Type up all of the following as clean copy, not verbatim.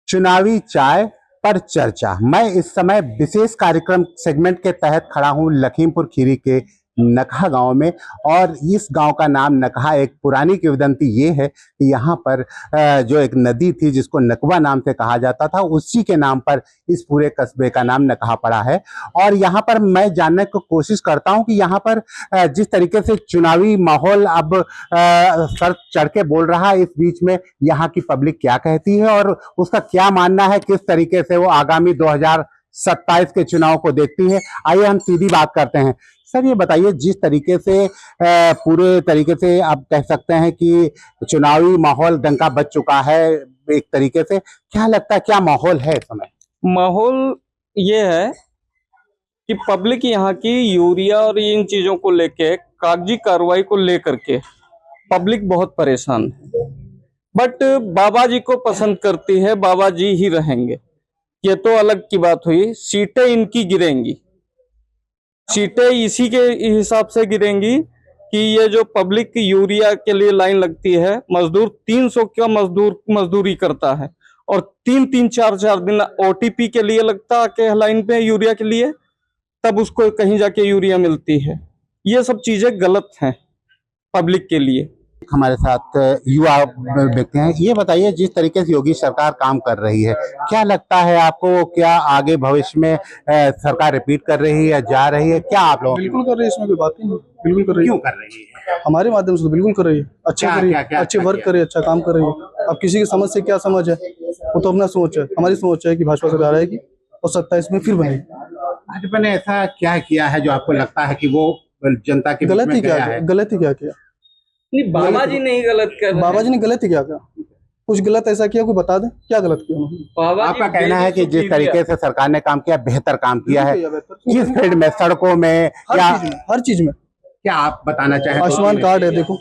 चुनावी चाय पर चर्चा। मैं इस समय विशेष कार्यक्रम सेगमेंट के तहत खड़ा हूं लखीमपुर खीरी के नकहा गांव में। और इस गांव का नाम नकहा, एक पुरानी किंवदंती ये है कि यहाँ पर जो एक नदी थी जिसको नकवा नाम से कहा जाता था, उसी के नाम पर इस पूरे कस्बे का नाम नकहा पड़ा है। और यहाँ पर मैं जानने की कोशिश करता हूँ कि यहाँ पर जिस तरीके से चुनावी माहौल अब सर चढ़ के बोल रहा है, इस बीच में यहाँ की पब्लिक क्या कहती है और उसका क्या मानना है, किस तरीके से वो आगामी 2027 के चुनाव को देखती है। आइए हम सीधी बात करते हैं। सर ये बताइए, जिस तरीके से पूरे तरीके से आप कह सकते हैं कि चुनावी माहौल डंका बज चुका है एक तरीके से, क्या लगता है क्या माहौल है इस समय? माहौल ये है कि पब्लिक यहाँ की यूरिया और इन चीजों को लेके, कागजी कार्रवाई को लेकर के पब्लिक बहुत परेशान है। बट बाबा जी को पसंद करती है, बाबा जी ही रहेंगे, ये तो अलग की बात हुई। सीटें इनकी गिरेंगी, सीटें इसी के हिसाब से गिरेंगी कि ये जो पब्लिक यूरिया के लिए लाइन लगती है, मजदूर 300 का मजदूरी करता है और 3-3, 4-4 दिन ओटीपी के लिए लगता है लाइन पे यूरिया के लिए, तब उसको कहीं जाके यूरिया मिलती है। ये सब चीजें गलत हैं पब्लिक के लिए। हमारे साथ युवा व्यक्ति हैं। ये बताइए, जिस तरीके से योगी सरकार काम कर रही है, क्या लगता है आपको, क्या आगे भविष्य में सरकार रिपीट कर रही है, जा रही है, क्या आप लोग? बिल्कुल कर रही है, इसमें कोई बात ही नहीं। बिल्कुल कर रही है। क्यों कर रही है? हमारे माध्यम से तो बिल्कुल कर रही है। अच्छा कर रही है, अच्छे वर्क कर रही है, अच्छा काम कर रही है। अब किसी की समझ से क्या समझ है, वो तो अपना सोच है। हमारी सोच है कि भाजपा सरकार आएगी और 27 में फिर बनेगी। भाजपा ने ऐसा क्या किया है जो आपको लगता है कि वो जनता के गलत ही क्या है? गलत ही क्या किया? नहीं, बाबा जी नहीं गलत कर रहे। बाबा जी ने गलत ही क्या किया? कुछ गलत ऐसा किया, कोई बता दे क्या गलत किया उन्होंने? आपका कहना है कि जिस तरीके से सरकार ने काम किया, बेहतर काम किया है इस फील्ड में, सड़कों में, हर चीज में। क्या आप बताना चाहें? आयुष्मान कार्ड है, देखो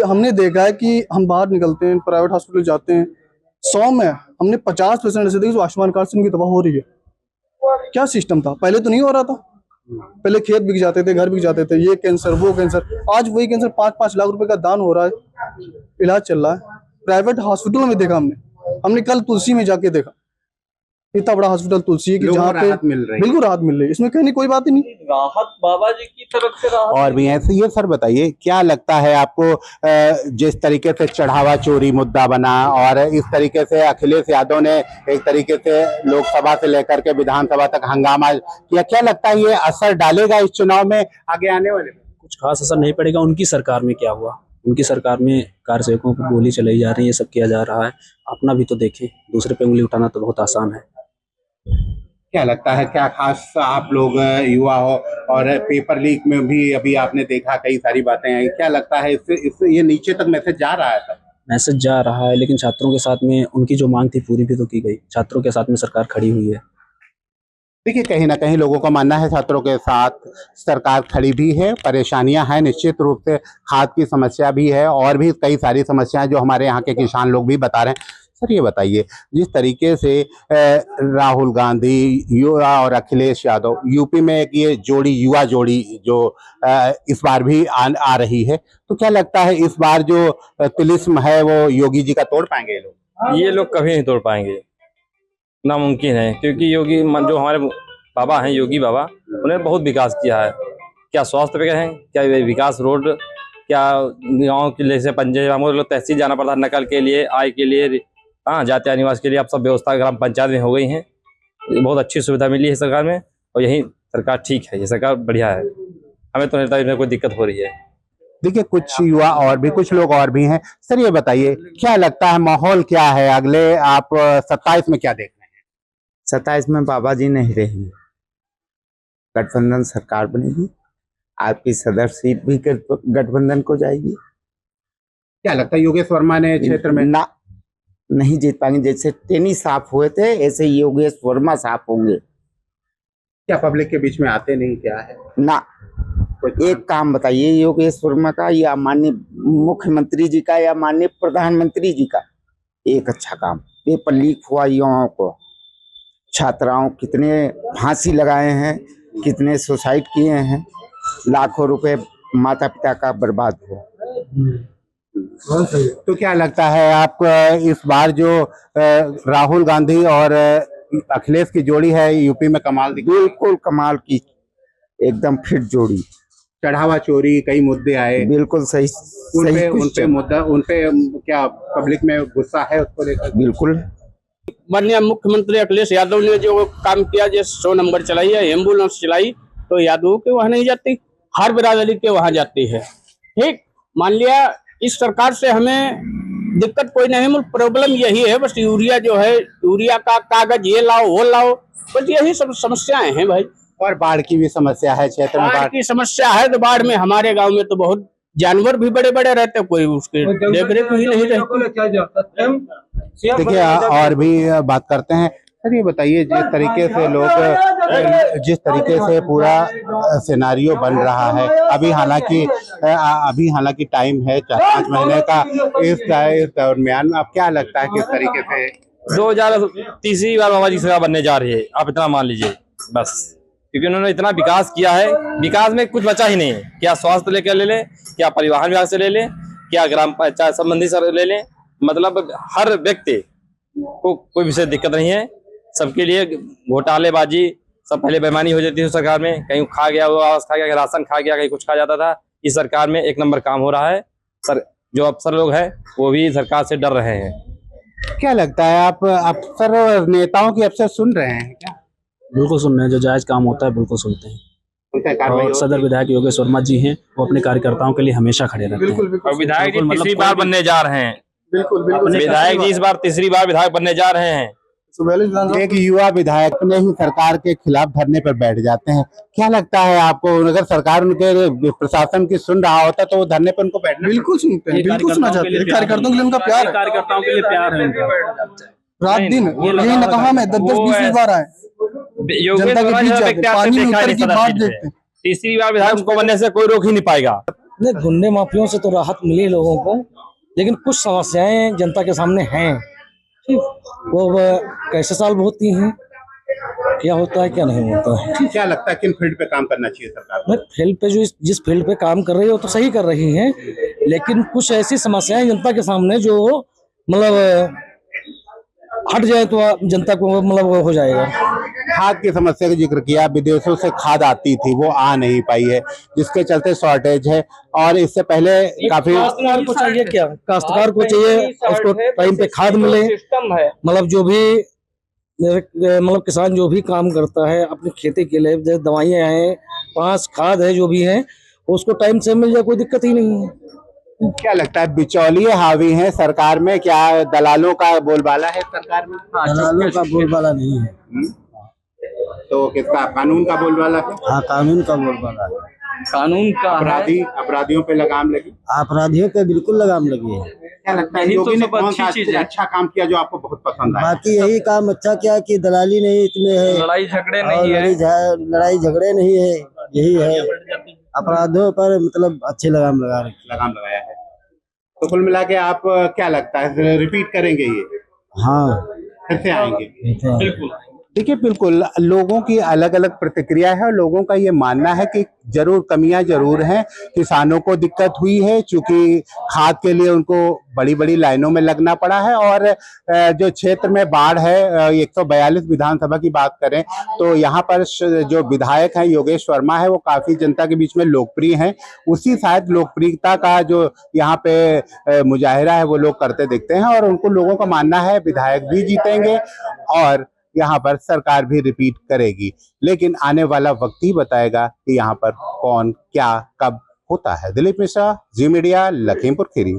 हमने देखा है कि हम बाहर निकलते हैं, प्राइवेट हॉस्पिटल जाते हैं, 100 में हमने 50% ऐसे देखी आयुष्मान कार्ड से उनकी दवा हो रही है। क्या सिस्टम था? पहले तो नहीं हो रहा था। पहले खेत बिक जाते थे, घर बिक जाते थे, ये कैंसर वो कैंसर। आज वही कैंसर 5-5 लाख रुपए का दान हो रहा है, इलाज चल रहा है। प्राइवेट हॉस्पिटलों में देखा हमने कल तुलसी में जाके देखा, इतना बड़ा हॉस्पिटल तुलसी है कि जहाँ पे बिल्कुल राहत मिल रही है। इसमें कहने कोई बात ही नहीं, राहत बाबा जी की तरफ से राहत। और भी ऐसे ये सर बताइए, क्या लगता है आपको, जिस तरीके से चढ़ावा चोरी मुद्दा बना और इस तरीके से अखिलेश यादव ने एक तरीके से लोकसभा से लेकर के विधानसभा तक हंगामा किया, क्या लगता है ये असर डालेगा इस चुनाव में आगे आने वाले में? कुछ खास असर नहीं पड़ेगा। उनकी सरकार में क्या हुआ? उनकी सरकार में कार सेवकों पर गोली चलाई जा रही है, ये सब किया जा रहा है। अपना भी तो देखें, दूसरे पे उंगली उठाना तो बहुत आसान है। क्या लगता है, क्या खास आप लोग युवा हो और पेपर लीक में भी अभी आपने देखा कई सारी बातें हैं, क्या लगता है इससे ये नीचे तक मैसेज जा रहा है? सर मैसेज जा रहा है, लेकिन छात्रों के साथ में उनकी जो मांग थी पूरी भी तो की गई। छात्रों के साथ में सरकार खड़ी हुई है। देखिए, कहीं ना कहीं लोगों का मानना है छात्रों के साथ सरकार खड़ी भी है। परेशानियां हैं निश्चित रूप से, खाद की समस्या भी है और भी कई सारी समस्याएं जो हमारे यहाँ के किसान लोग भी बता रहे हैं। सर ये बताइए, जिस तरीके से राहुल गांधी युवा और अखिलेश यादव यूपी में एक ये जोड़ी, युवा जोड़ी जो इस बार भी आ रही है, तो क्या लगता है इस बार जो तिलिस्म है वो योगी जी का तोड़ पाएंगे ये लोग? ये लोग कभी नहीं तोड़ पाएंगे, नामुमकिन है। क्योंकि योगी जो हमारे बाबा हैं, योगी बाबा, उन्होंने बहुत विकास किया है। क्या स्वास्थ्य पे हैं, क्या विकास रोड, क्या गाँव के जैसे पंचायत हम लोग तहसील जाना पड़ता है नकल के लिए, आय के लिए, हाँ जातीय निवास के लिए, अब सब व्यवस्था ग्राम पंचायत में हो गई हैं। बहुत अच्छी सुविधा मिली है सरकार में और यही सरकार ठीक है, ये सरकार बढ़िया है। हमें तो नहीं लगता इसमें कोई दिक्कत हो रही है। देखिए, कुछ युवा और भी, कुछ लोग और भी हैं। सर ये बताइए, क्या लगता है माहौल क्या है अगले, आप 27 में क्या देख रहे हैं? 27 में बाबा जी नहीं रहेंगे, गठबंधन सरकार बनेगी। आपकी सदर सीट भी गठबंधन को जाएगी। क्या लगता है योगेश वर्मा ने क्षेत्र में नहीं जीत पाएंगे? जैसे टेनिस साफ हुए थे ऐसे योगेश वर्मा साफ होंगे। क्या पब्लिक के बीच में आते नहीं, क्या है ना? एक काम बताइए योगेश वर्मा का या माननीय मुख्यमंत्री जी का या माननीय प्रधानमंत्री जी का एक अच्छा काम। पेपर लीक हुआ युवाओं को, छात्राओं कितने फांसी लगाए हैं, कितने सुसाइड किए हैं, लाखों रुपए माता पिता का बर्बाद हुआ। तो क्या लगता है आपको इस बार जो राहुल गांधी और अखिलेश की जोड़ी है यूपी में कमाल दिखी? बिल्कुल कमाल की, एकदम फिट जोड़ी। चढ़ावा चोरी कई मुद्दे आए, बिल्कुल सही सही उनपे मुद्दा, उनपे क्या पब्लिक में गुस्सा है उसको लेकर? बिल्कुल। माननीय मुख्यमंत्री अखिलेश यादव ने जो काम किया, जैसे 100 नंबर चलाई है, एम्बुलेंस चलाई, तो यादव के वहां नहीं जाती, हर बिरादरी के वहां जाती है। ठीक, मान लिया इस सरकार से हमें दिक्कत कोई नहीं, प्रॉब्लम यही है बस यूरिया जो है, यूरिया का कागज ये लाओ वो लाओ, बस यही सब समस्याएं हैं भाई। और बाढ़ की भी समस्या है क्षेत्र में। बाढ़ की समस्या है, तो बाढ़ में हमारे गांव में तो बहुत जानवर भी बड़े बड़े रहते, कोई उसके देख रेख ही नहीं रहती। देखिए और भी बात करते हैं। सर ये बताइए, जिस तरीके से पूरा सिनारियो बन रहा है, अभी हालांकि टाइम है 4-5 महीने का, इस दरमियान में आप क्या लगता है किस तरीके से 2030 बार बाबा जी सरकार बनने जा रही है, आप इतना मान लीजिए बस, क्योंकि उन्होंने इतना विकास किया है, विकास में कुछ बचा ही नहीं है। क्या स्वास्थ्य लेकर ले लें, क्या परिवहन विभाग से ले लें, क्या ग्राम पंचायत संबंधी से ले लें, मतलब हर व्यक्ति को कोई विशेष दिक्कत नहीं है। सबके लिए घोटालेबाजी सब पहले बेईमानी हो जाती है सरकार में, कहीं खा गया वो आवास खा गया, राशन खा गया, कहीं कुछ खा जाता था। इस सरकार में एक नंबर काम हो रहा है। सर जो अफसर लोग हैं वो भी सरकार से डर रहे हैं। क्या लगता है, आप अफसर और नेताओं की अफसर सुन रहे हैं क्या? बिल्कुल सुन रहे हैं, जो जायज काम होता है बिल्कुल सुनते हैं। उनका कार्रवाई और सदर विधायक योगेश वर्मा जी हैं, वो अपने कार्यकर्ताओं के लिए हमेशा खड़े रहते हैं। और विधायक जी बिल्कुल, मतलब तीसरी कोई बार भी- बनने जा रहे हैं। बिल्कुल विधायक जी इस बार तीसरी बार विधायक बनने जा रहे हैं। एक युवा विधायक अपने ही सरकार के खिलाफ धरने पर बैठ जाते हैं। क्या लगता है आपको, अगर सरकार उनके प्रशासन की सुन रहा होता तो वो धरने पर उनको बैठना? बिल्कुल सुनते हैं, बिल्कुल सुना चाहते हैं। कार्यकर्ताओं के लिए उनका प्यार है, कार्यकर्ताओं के लिए प्यार है उनका। रात दिन यही नकहा में 10-20 बार आए, योगेश जनता के वर्मा बीच जी जाते, व्यक्ति आपने पानी में देखा उतर नहीं की सदर बात सीट पे। देखते हैं। तीसरी बार विधायक उनको बनने से कोई रोक ही नहीं पाएगा। नहीं, गुंडे माफियों से तो राहत मिली लोगों को, लेकिन कुछ समस्याएं जनता के सामने हैं। ठीक, वो कैसे सॉल्व होती हैं, क्या होता है क्या नहीं होता है। क्या लगता है किन फील्ड पे काम करना चाहिए सरकार को? मैं फील्ड पे जो जिस फील्ड पे काम कर रही है वो तो सही कर रही हैं, लेकिन कुछ ऐसी समस्याएं जनता के सामने जो मतलब हट जाए तो जनता को मतलब हो जाएगा। खाद की समस्या का जिक्र किया, विदेशों से खाद आती थी वो आ नहीं पाई है, जिसके चलते शॉर्टेज है। और इससे पहले काफी काश्तकार को चाहिए क्या, काश्तकार को चाहिए उसको टाइम पे खाद मिले, सिस्टम है। मतलब जो भी मतलब किसान जो भी काम करता है अपनी खेती के लिए, जैसे दवाइयाँ हैं, 5 खाद है, जो भी है उसको टाइम से मिल जाए, कोई दिक्कत ही नहीं है। क्या लगता है बिचौलिए हावी हैं सरकार में, क्या दलालों का बोलबाला है सरकार में? दलालों का बोलबाला नहीं है, तो किसका, कानून का बोलबाला है? हाँ कानून का बोलबाला है। कानून का अपराधियों पे लगाम लगी। अपराधियों पे बिल्कुल लगाम लगी है। क्या लगता है यही तो योगी ने सब कौन अच्छी सा चीज है। अच्छा काम किया जो आपको बहुत पसंद आया? बाकी यही काम अच्छा क्या कि दलाली नहीं इसमें है, लड़ाई झगड़े और नहीं है। लड़ाई झगड़े नहीं है, यही है। अपराधों पर मतलब अच्छी लगाम लगा रखी। लगाम लगाया है। तो कुल मिला के आप क्या लगता है रिपीट करेंगे ये, हाँ फिर से आएंगे? बिल्कुल। देखिए बिल्कुल लोगों की अलग अलग प्रतिक्रिया है और लोगों का ये मानना है कि जरूर कमियां जरूर हैं। किसानों को दिक्कत हुई है क्योंकि खाद के लिए उनको बड़ी बड़ी लाइनों में लगना पड़ा है। और जो क्षेत्र में बाढ़ है, 142 विधानसभा की बात करें तो यहाँ पर जो विधायक हैं योगेश वर्मा है वो काफी जनता के बीच में लोकप्रिय हैं। उसी शायद लोकप्रियता का जो यहाँ पे मुजाहिरा है वो लोग करते दिखते हैं और उनको लोगों का मानना है विधायक भी जीतेंगे और यहाँ पर सरकार भी रिपीट करेगी। लेकिन आने वाला वक्त ही बताएगा कि यहाँ पर कौन क्या कब होता है। दिलीप मिश्रा, जी मीडिया, लखीमपुर खीरी।